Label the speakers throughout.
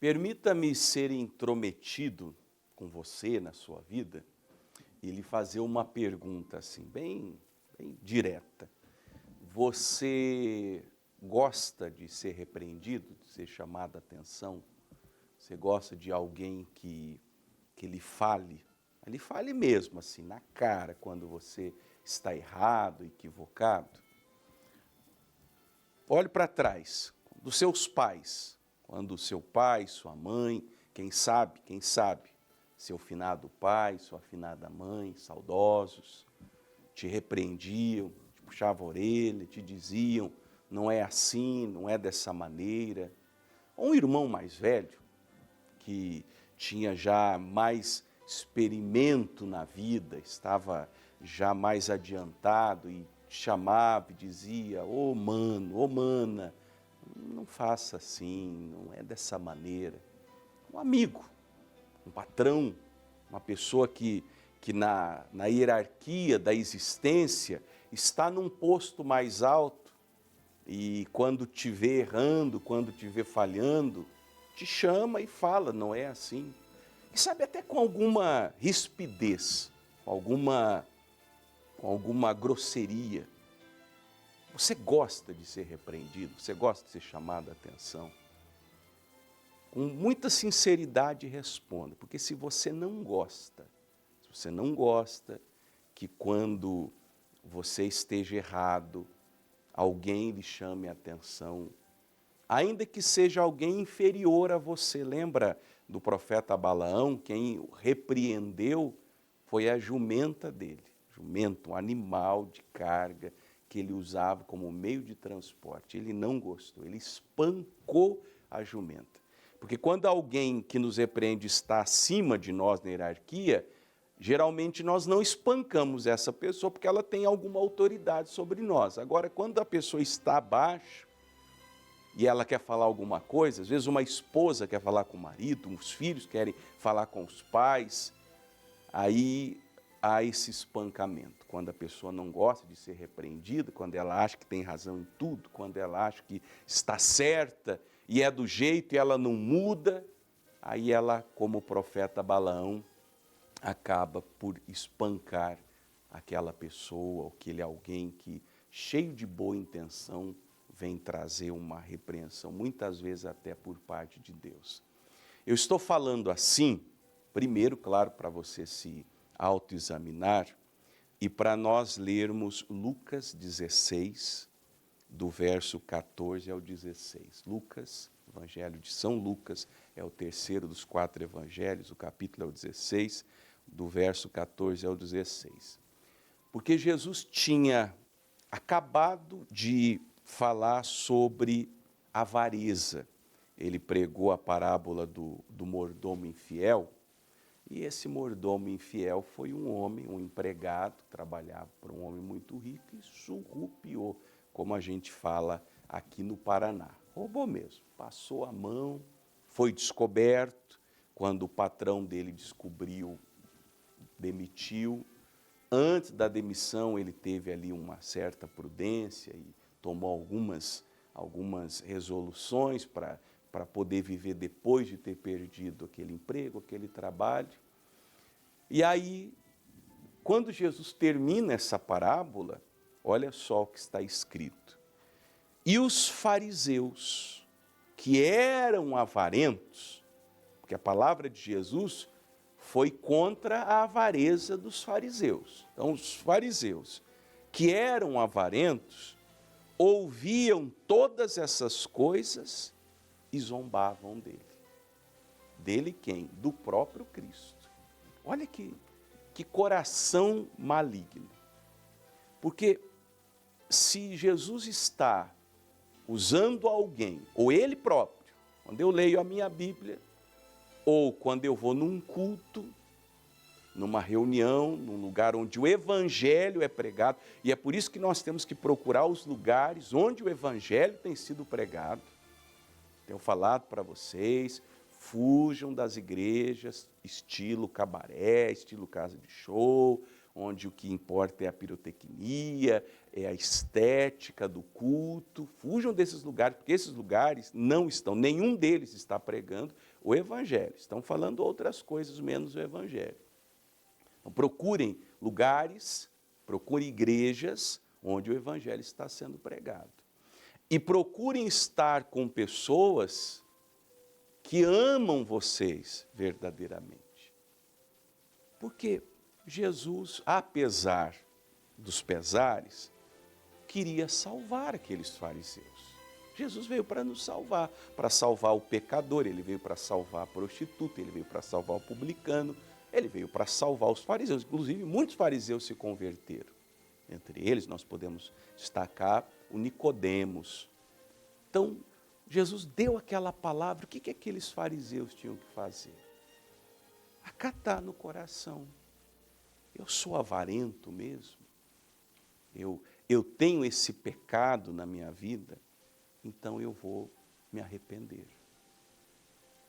Speaker 1: Permita-me ser intrometido com você na sua vida e lhe fazer uma pergunta assim, bem direta. Você gosta de ser repreendido, de ser chamado a atenção? Você gosta de alguém que lhe fale mesmo assim, na cara, quando você está errado, equivocado? Olhe para trás, dos seus pais, quando o seu pai, sua mãe, quem sabe, seu finado pai, sua finada mãe, saudosos, te repreendiam, te puxavam a orelha, te diziam, não é assim, não é dessa maneira. Ou um irmão mais velho, que tinha já mais experimento na vida, estava já mais adiantado e chamava e dizia, ô mano, ô mana, não faça assim, não é dessa maneira. Um amigo, um patrão, uma pessoa que na hierarquia da existência está num posto mais alto e quando te vê errando, quando te vê falhando, te chama e fala, não é assim. E sabe, até com alguma rispidez, com alguma grosseria. Você gosta de ser repreendido? Você gosta de ser chamado a atenção? Com muita sinceridade responda, porque se você não gosta que quando você esteja errado, alguém lhe chame a atenção, ainda que seja alguém inferior a você. Lembra do profeta Balaão? Quem o repreendeu foi a jumenta dele. Jumento, um animal de carga que ele usava como meio de transporte. Ele não gostou, ele espancou a jumenta. Porque quando alguém que nos repreende está acima de nós na hierarquia, geralmente nós não espancamos essa pessoa porque ela tem alguma autoridade sobre nós. Agora, quando a pessoa está abaixo e ela quer falar alguma coisa, às vezes uma esposa quer falar com o marido, os filhos querem falar com os pais, aí há esse espancamento. Quando a pessoa não gosta de ser repreendida, quando ela acha que tem razão em tudo, quando ela acha que está certa e é do jeito e ela não muda, aí ela, como o profeta Balaão, acaba por espancar aquela pessoa, ou aquele alguém que, cheio de boa intenção, vem trazer uma repreensão, muitas vezes até por parte de Deus. Eu estou falando assim, primeiro, claro, para você se autoexaminar e para nós lermos Lucas 16, do verso 14 ao 16. Lucas, Evangelho de São Lucas, é o terceiro dos 4 evangelhos, o capítulo é o 16, do verso 14 ao 16. Porque Jesus tinha acabado de falar sobre avareza. Ele pregou a parábola do mordomo infiel, e esse mordomo infiel foi um homem, um empregado, trabalhava para um homem muito rico e surrupiou, como a gente fala aqui no Paraná. Roubou mesmo, passou a mão, foi descoberto, quando o patrão dele descobriu, demitiu. Antes da demissão ele teve ali uma certa prudência e tomou algumas resoluções para poder viver depois de ter perdido aquele emprego, aquele trabalho. E aí, quando Jesus termina essa parábola, olha só o que está escrito. E os fariseus, que eram avarentos, porque a palavra de Jesus foi contra a avareza dos fariseus. Então, os fariseus, que eram avarentos, ouviam todas essas coisas e zombavam dele. Dele quem? Do próprio Cristo. Olha que coração maligno. Porque se Jesus está usando alguém, ou ele próprio, quando eu leio a minha Bíblia, ou quando eu vou num culto, numa reunião, num lugar onde o Evangelho é pregado, e é por isso que nós temos que procurar os lugares onde o Evangelho tem sido pregado. Tenho falado para vocês, fujam das igrejas estilo cabaré, estilo casa de show, onde o que importa é a pirotecnia, é a estética do culto. Fujam desses lugares, porque esses lugares não estão, nenhum deles está pregando o Evangelho. Estão falando outras coisas menos o Evangelho. Então, procurem lugares, procurem igrejas onde o Evangelho está sendo pregado. E procurem estar com pessoas que amam vocês verdadeiramente. Porque Jesus, apesar dos pesares, queria salvar aqueles fariseus. Jesus veio para nos salvar, para salvar o pecador, ele veio para salvar a prostituta, ele veio para salvar o publicano, ele veio para salvar os fariseus. Inclusive, muitos fariseus se converteram. Entre eles, nós podemos destacar o Nicodemos. Então, Jesus deu aquela palavra, o que aqueles fariseus tinham que fazer? Acatar no coração. Eu sou avarento mesmo? Eu tenho esse pecado na minha vida? Então eu vou me arrepender.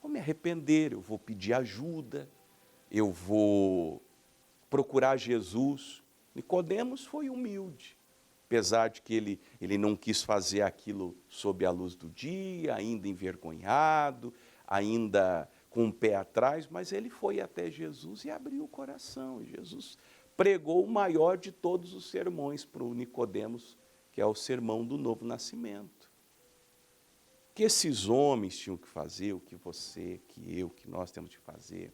Speaker 1: Vou me arrepender, eu vou pedir ajuda, eu vou procurar Jesus. Nicodemos foi humilde, apesar de que ele não quis fazer aquilo sob a luz do dia, ainda envergonhado, ainda com o pé atrás, mas ele foi até Jesus e abriu o coração. E Jesus pregou o maior de todos os sermões para o Nicodemos, que é o sermão do novo nascimento. O que esses homens tinham que fazer, o que você, que eu, que nós temos que fazer,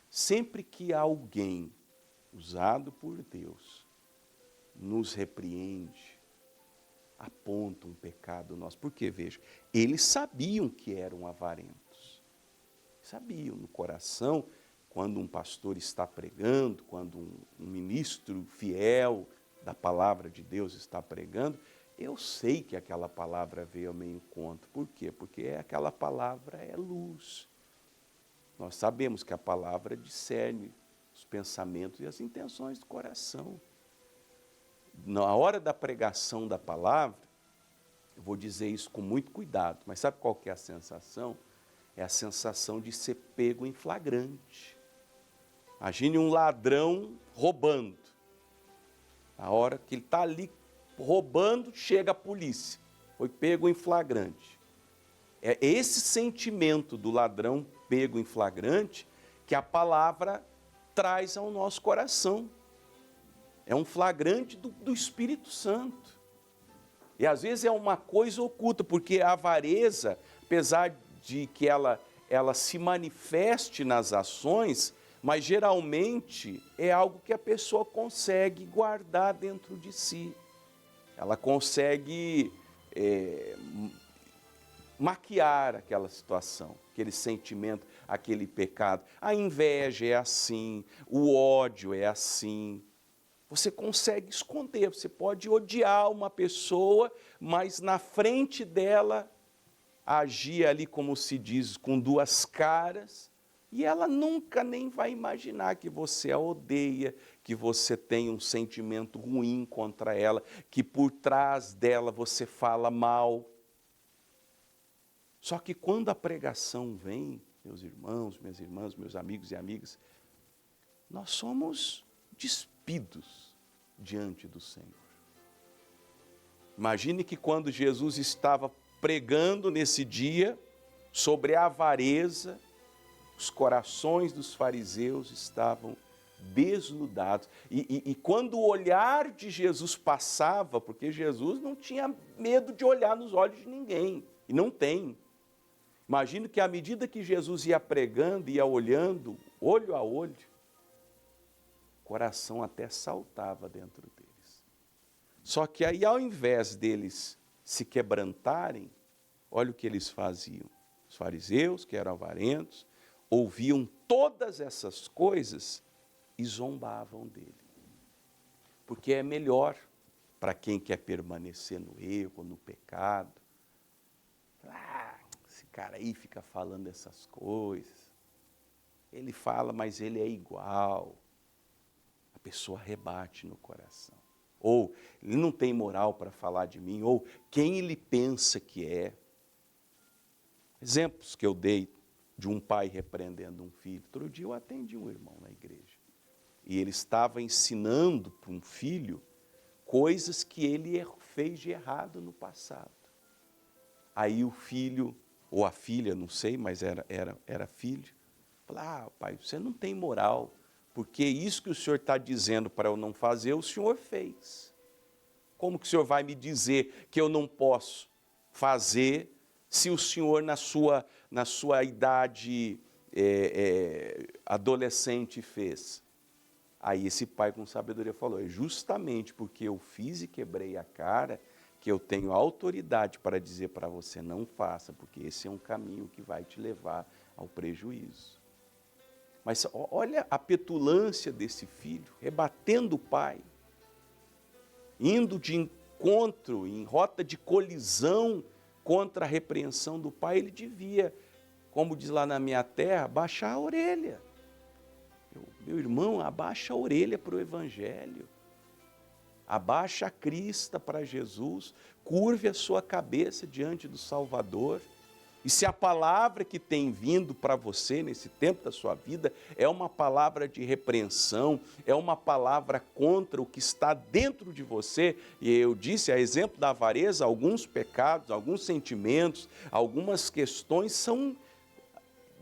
Speaker 1: sempre que alguém usado por Deus nos repreende, aponta um pecado nosso, porque veja, eles sabiam que eram avarentos, sabiam no coração, quando um pastor está pregando, quando um ministro fiel da palavra de Deus está pregando, eu sei que aquela palavra veio ao meu encontro. Por quê? Porque aquela palavra é luz. Nós sabemos que a palavra discerne os pensamentos e as intenções do coração. Na hora da pregação da palavra, eu vou dizer isso com muito cuidado, mas sabe qual que é a sensação? É a sensação de ser pego em flagrante. Imagine um ladrão roubando. A hora que ele está ali roubando, chega a polícia. Foi pego em flagrante. É esse sentimento do ladrão pego em flagrante que a palavra traz ao nosso coração. É um flagrante do Espírito Santo. E às vezes é uma coisa oculta, porque a avareza, apesar de que ela se manifeste nas ações, mas geralmente é algo que a pessoa consegue guardar dentro de si. Ela consegue maquiar aquela situação, aquele sentimento, aquele pecado. A inveja é assim, o ódio é assim. Você consegue esconder, você pode odiar uma pessoa, mas na frente dela agir ali, como se diz, com duas caras, e ela nunca nem vai imaginar que você a odeia, que você tem um sentimento ruim contra ela, que por trás dela você fala mal. Só que quando a pregação vem, meus irmãos, minhas irmãs, meus amigos e amigas, nós somos despidos diante do Senhor. Imagine que quando Jesus estava pregando nesse dia sobre a avareza, os corações dos fariseus estavam desnudados. E quando o olhar de Jesus passava, porque Jesus não tinha medo de olhar nos olhos de ninguém, e não tem. Imagino que à medida que Jesus ia pregando, ia olhando, olho a olho, o coração até saltava dentro deles. Só que aí, ao invés deles se quebrantarem, olha o que eles faziam. Os fariseus, que eram avarentos, ouviam todas essas coisas e zombavam dele. Porque é melhor para quem quer permanecer no erro, no pecado. Esse cara aí fica falando essas coisas. Ele fala, mas ele é igual. A pessoa rebate no coração. Ou ele não tem moral para falar de mim, ou quem ele pensa que é. Exemplos que eu dei de um pai repreendendo um filho. Outro dia eu atendi um irmão na igreja. e ele estava ensinando para um filho coisas que ele fez de errado no passado. Aí o filho, ou a filha, não sei, mas era filho, falou, pai, você não tem moral, porque isso que o senhor está dizendo para eu não fazer, o senhor fez. Como que o senhor vai me dizer que eu não posso fazer, se o senhor na sua idade adolescente fez? Aí esse pai com sabedoria falou, é justamente porque eu fiz e quebrei a cara, que eu tenho autoridade para dizer para você, não faça, porque esse é um caminho que vai te levar ao prejuízo. Mas olha a petulância desse filho, rebatendo o pai, indo de encontro, em rota de colisão contra a repreensão do pai. Ele devia, como diz lá na minha terra, baixar a orelha. Meu irmão, abaixa a orelha para o Evangelho, abaixa a crista para Jesus, curve a sua cabeça diante do Salvador. E se a palavra que tem vindo para você nesse tempo da sua vida é uma palavra de repreensão, é uma palavra contra o que está dentro de você, e eu disse, a exemplo da avareza, alguns pecados, alguns sentimentos, algumas questões são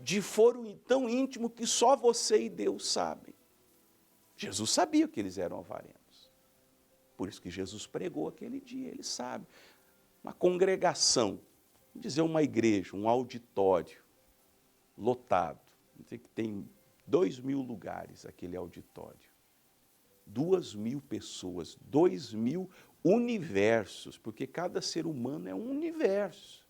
Speaker 1: de foro tão íntimo que só você e Deus sabem. Jesus sabia que eles eram avarentos. Por isso que Jesus pregou aquele dia, ele sabe. Uma congregação, vamos dizer uma igreja, um auditório lotado, que tem 2.000 lugares aquele auditório. 2.000 pessoas, 2.000 universos, porque cada ser humano é um universo.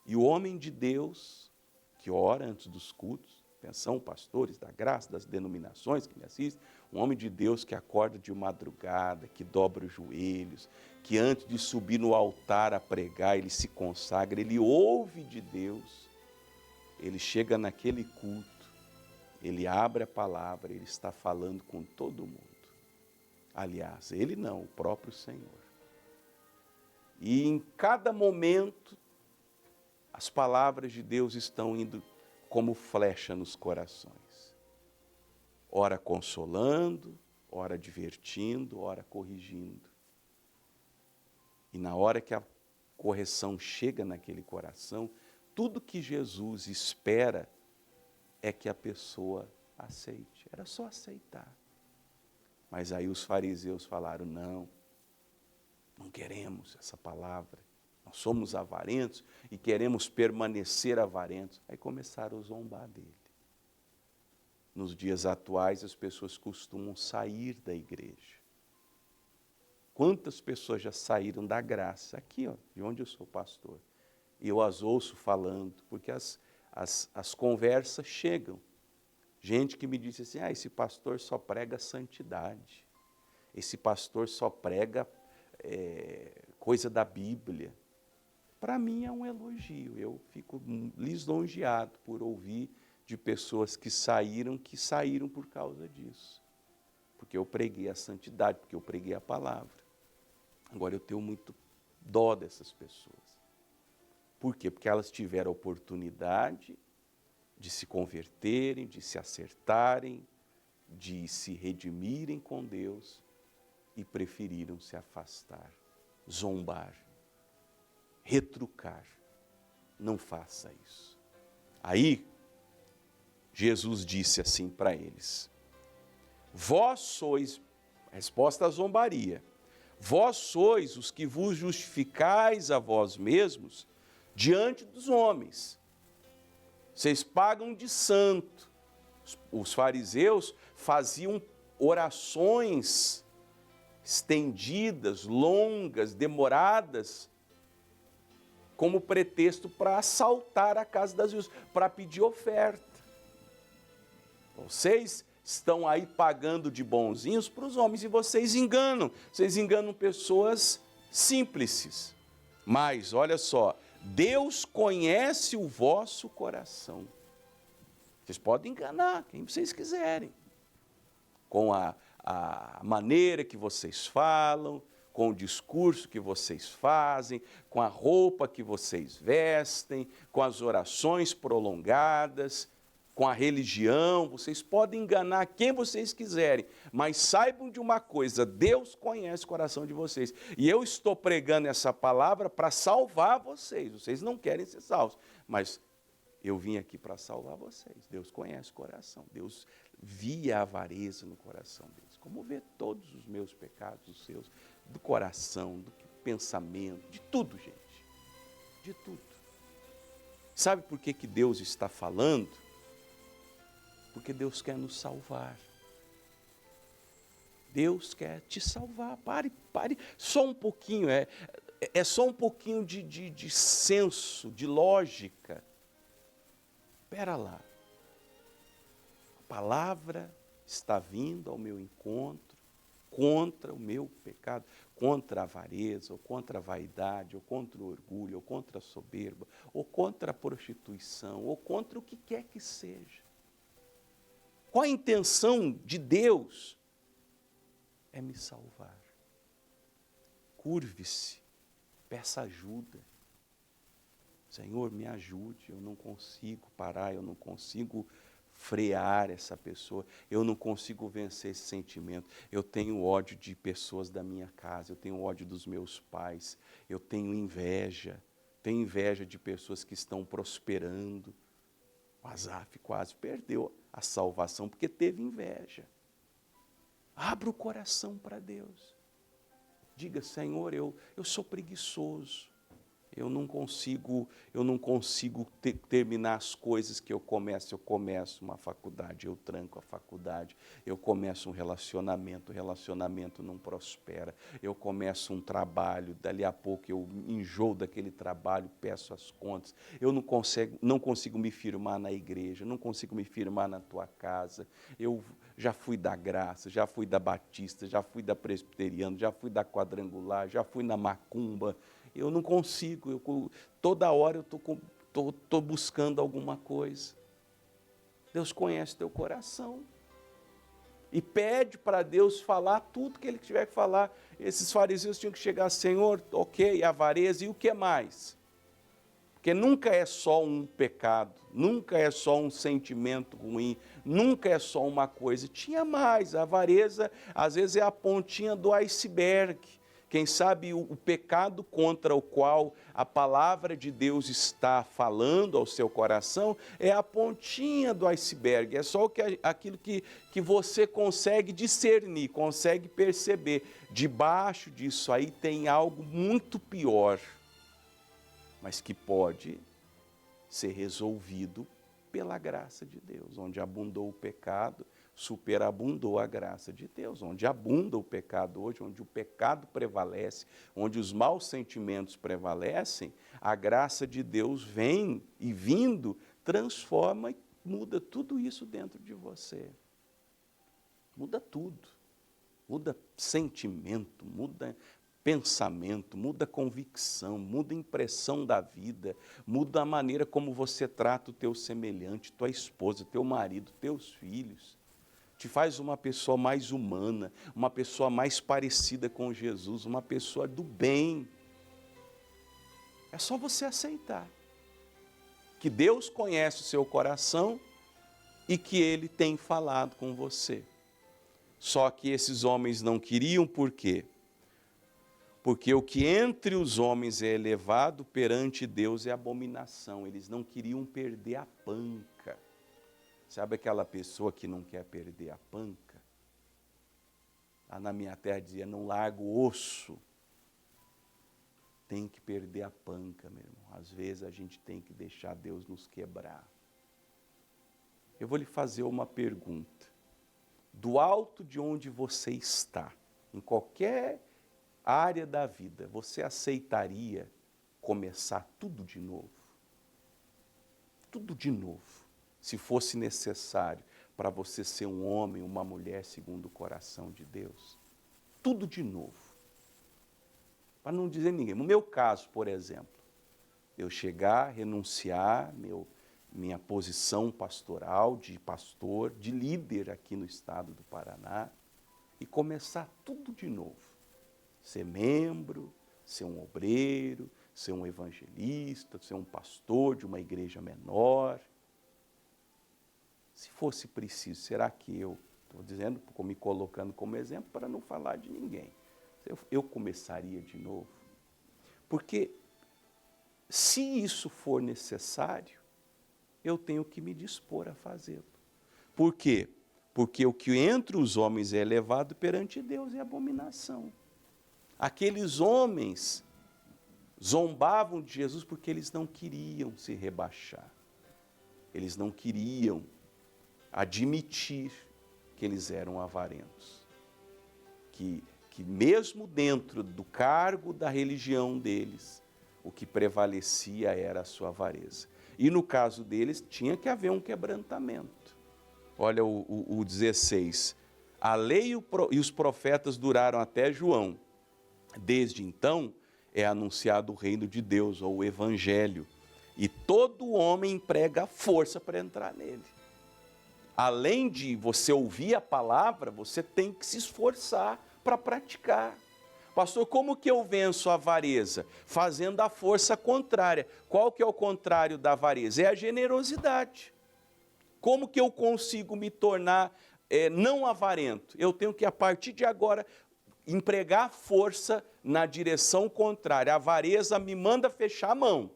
Speaker 1: E o homem de Deus, que ora antes dos cultos, atenção, pastores da graça, das denominações que me assistem, um homem de Deus que acorda de madrugada, que dobra os joelhos, que antes de subir no altar a pregar, ele se consagra, ele ouve de Deus, ele chega naquele culto, ele abre a palavra, ele está falando com todo mundo. Aliás, ele não, o próprio Senhor. E em cada momento, as palavras de Deus estão indo como flecha nos corações. Ora consolando, ora divertindo, ora corrigindo. E na hora que a correção chega naquele coração, tudo que Jesus espera é que a pessoa aceite. Era só aceitar. Mas aí os fariseus falaram, não queremos essa palavra. Nós somos avarentos e queremos permanecer avarentos. Aí começaram a zombar dele. Nos dias atuais, as pessoas costumam sair da igreja. Quantas pessoas já saíram da graça? Aqui, ó, de onde eu sou pastor. E eu as ouço falando, porque as conversas chegam. Gente que me disse assim, esse pastor só prega santidade. Esse pastor só prega coisa da Bíblia. Para mim é um elogio, eu fico lisonjeado por ouvir de pessoas que saíram por causa disso. Porque eu preguei a santidade, porque eu preguei a palavra. Agora eu tenho muito dó dessas pessoas. Por quê? Porque elas tiveram a oportunidade de se converterem, de se acertarem, de se redimirem com Deus e preferiram se afastar, zombar, retrucar. Não faça isso. Aí, Jesus disse assim para eles, vós sois, resposta à zombaria, vós sois os que vos justificais a vós mesmos diante dos homens. Vocês pagam de santo. Os fariseus faziam orações estendidas, longas, demoradas, como pretexto para assaltar a casa das viúvas, para pedir oferta. Vocês estão aí pagando de bonzinhos para os homens e vocês enganam pessoas simples. Mas, olha só, Deus conhece o vosso coração. Vocês podem enganar quem vocês quiserem, com a maneira que vocês falam, com o discurso que vocês fazem, com a roupa que vocês vestem, com as orações prolongadas. com a religião, vocês podem enganar quem vocês quiserem, mas saibam de uma coisa, Deus conhece o coração de vocês. E eu estou pregando essa palavra para salvar vocês. Vocês não querem ser salvos, mas eu vim aqui para salvar vocês. Deus conhece o coração. Deus via a avareza no coração deles, como vê todos os meus pecados, os seus, do coração, do pensamento, de tudo, gente, de tudo. Sabe por que Deus está falando? Porque Deus quer nos salvar. Deus quer te salvar. Pare, só um pouquinho, é só um pouquinho de senso, de lógica. Espera lá. A palavra está vindo ao meu encontro contra o meu pecado, contra a avareza, ou contra a vaidade, ou contra o orgulho, ou contra a soberba, ou contra a prostituição, ou contra o que quer que seja. Qual a intenção de Deus? É me salvar. Curve-se, peça ajuda. Senhor, me ajude, eu não consigo parar, eu não consigo frear essa pessoa, eu não consigo vencer esse sentimento. Eu tenho ódio de pessoas da minha casa, eu tenho ódio dos meus pais, eu tenho inveja de pessoas que estão prosperando. O Asaf quase perdeu a salvação porque teve inveja. Abra o coração para Deus. Diga, Senhor, eu sou preguiçoso. Eu não consigo terminar as coisas que eu começo. Eu começo uma faculdade, eu tranco a faculdade. Eu começo um relacionamento, o relacionamento não prospera. Eu começo um trabalho, dali a pouco eu enjoo daquele trabalho, peço as contas. Eu não consigo me firmar na igreja, não consigo me firmar na tua casa. Eu já fui da Graça, já fui da Batista, já fui da Presbiteriana, já fui da Quadrangular, já fui na Macumba. Eu não consigo, toda hora eu estou buscando alguma coisa. Deus conhece teu coração. E pede para Deus falar tudo que Ele tiver que falar. Esses fariseus tinham que chegar, Senhor, ok, avareza, e o que mais? Porque nunca é só um pecado, nunca é só um sentimento ruim, nunca é só uma coisa. Tinha mais, a avareza às vezes é a pontinha do iceberg. Quem sabe o pecado contra o qual a palavra de Deus está falando ao seu coração é a pontinha do iceberg, é só aquilo que você consegue discernir, consegue perceber. Debaixo disso aí tem algo muito pior, mas que pode ser resolvido pela graça de Deus. Onde abundou o pecado, superabundou a graça de Deus. Onde abunda o pecado hoje, onde o pecado prevalece, onde os maus sentimentos prevalecem, a graça de Deus vem e vindo, transforma e muda tudo isso dentro de você. Muda tudo. Muda sentimento, muda pensamento, muda convicção, muda impressão da vida, muda a maneira como você trata o teu semelhante, tua esposa, teu marido, teus filhos. Te faz uma pessoa mais humana, uma pessoa mais parecida com Jesus, uma pessoa do bem. É só você aceitar que Deus conhece o seu coração e que Ele tem falado com você. Só que esses homens não queriam, por quê? Porque o que entre os homens é elevado, perante Deus é abominação. Eles não queriam perder a panca. Sabe aquela pessoa que não quer perder a panca? Lá na minha terra dizia, não larga o osso. Tem que perder a panca, meu irmão. Às vezes a gente tem que deixar Deus nos quebrar. Eu vou lhe fazer uma pergunta. Do alto de onde você está, em qualquer área da vida, você aceitaria começar tudo de novo? Tudo de novo. Se fosse necessário para você ser um homem, uma mulher segundo o coração de Deus. Tudo de novo. Para não dizer ninguém. No meu caso, por exemplo, eu chegar, renunciar minha posição pastoral, de pastor, de líder aqui no estado do Paraná, e começar tudo de novo. Ser membro, ser um obreiro, ser um evangelista, ser um pastor de uma igreja menor. Se fosse preciso, será que eu, estou dizendo, me colocando como exemplo para não falar de ninguém, eu começaria de novo? Porque se isso for necessário, eu tenho que me dispor a fazê-lo. Por quê? Porque o que entre os homens é elevado perante Deus é abominação. Aqueles homens zombavam de Jesus porque eles não queriam se rebaixar. Eles não queriam admitir que eles eram avarentos. Que mesmo dentro do cargo da religião deles, o que prevalecia era a sua avareza. E no caso deles, tinha que haver um quebrantamento. Olha o 16. A lei e os profetas duraram até João. Desde então, é anunciado o reino de Deus, ou o evangelho. E todo homem emprega força para entrar nele. Além de você ouvir a palavra, você tem que se esforçar para praticar. Pastor, como que eu venço a avareza? Fazendo a força contrária. Qual que é o contrário da avareza? É a generosidade. Como que eu consigo me tornar não avarento? Eu tenho que, a partir de agora, empregar força na direção contrária. A avareza me manda fechar a mão.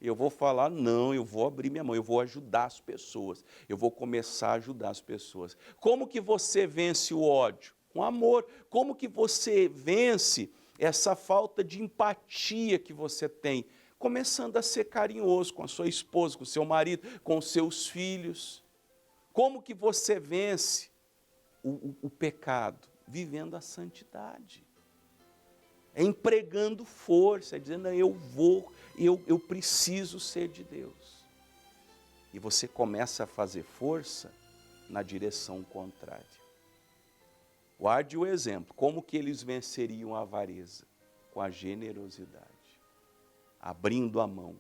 Speaker 1: Eu vou falar, não, eu vou abrir minha mão, eu vou ajudar as pessoas. Eu vou começar a ajudar as pessoas. Como que você vence o ódio? Com amor. Como que você vence essa falta de empatia que você tem? Começando a ser carinhoso com a sua esposa, com o seu marido, com os seus filhos. Como que você vence o pecado? Vivendo a santidade. É empregando força, é dizendo, eu preciso ser de Deus. E você começa a fazer força na direção contrária. Guarde o exemplo, como que eles venceriam a avareza? Com a generosidade, abrindo a mão,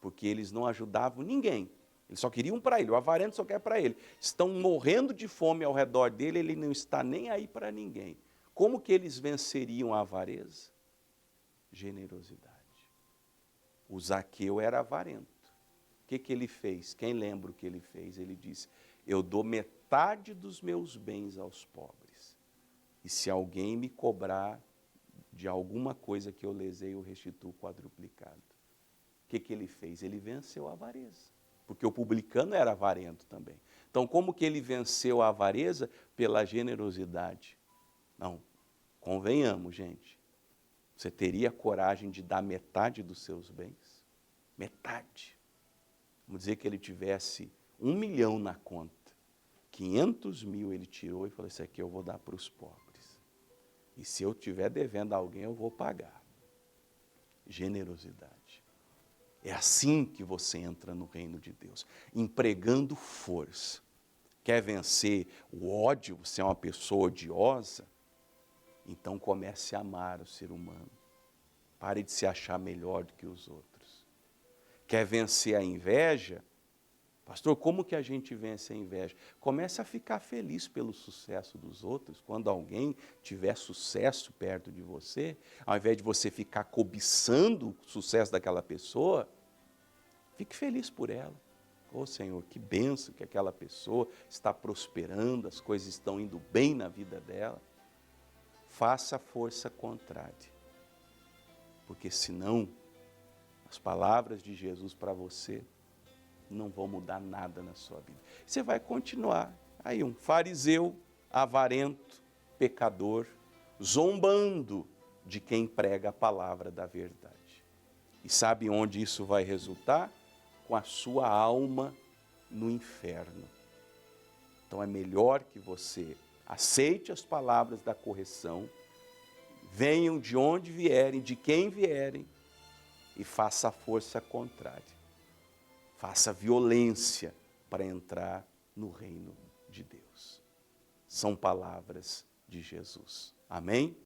Speaker 1: porque eles não ajudavam ninguém. Eles só queriam para ele, o avarento só quer para ele. Estão morrendo de fome ao redor dele, ele não está nem aí para ninguém. Como que eles venceriam a avareza? Generosidade. O Zaqueu era avarento. O que ele fez? Quem lembra o que ele fez? Ele disse, eu dou metade dos meus bens aos pobres. E se alguém me cobrar de alguma coisa que eu lesei, eu restituo quadruplicado. O que ele fez? Ele venceu a avareza. Porque o publicano era avarento também. Então, como que ele venceu a avareza? Pela generosidade. Não, convenhamos, gente. Você teria coragem de dar metade dos seus bens? Metade. Vamos dizer que ele tivesse 1 milhão na conta. 500 mil ele tirou e falou, isso aqui eu vou dar para os pobres. E se eu estiver devendo a alguém, eu vou pagar. Generosidade. É assim que você entra no reino de Deus, empregando força. Quer vencer o ódio? Você é uma pessoa odiosa? Então comece a amar o ser humano. Pare de se achar melhor do que os outros. Quer vencer a inveja? Pastor, como que a gente vence a inveja? Comece a ficar feliz pelo sucesso dos outros. Quando alguém tiver sucesso perto de você, ao invés de você ficar cobiçando o sucesso daquela pessoa, fique feliz por ela. Ô Senhor, que bênção que aquela pessoa está prosperando, as coisas estão indo bem na vida dela. Faça a força contrária. Porque senão, as palavras de Jesus para você não vão mudar nada na sua vida. Você vai continuar aí um fariseu, avarento, pecador, zombando de quem prega a palavra da verdade. E sabe onde isso vai resultar? Com a sua alma no inferno. Então é melhor que você aceite as palavras da correção, venham de onde vierem, de quem vierem, e faça a força contrária. Faça violência para entrar no reino de Deus. São palavras de Jesus. Amém?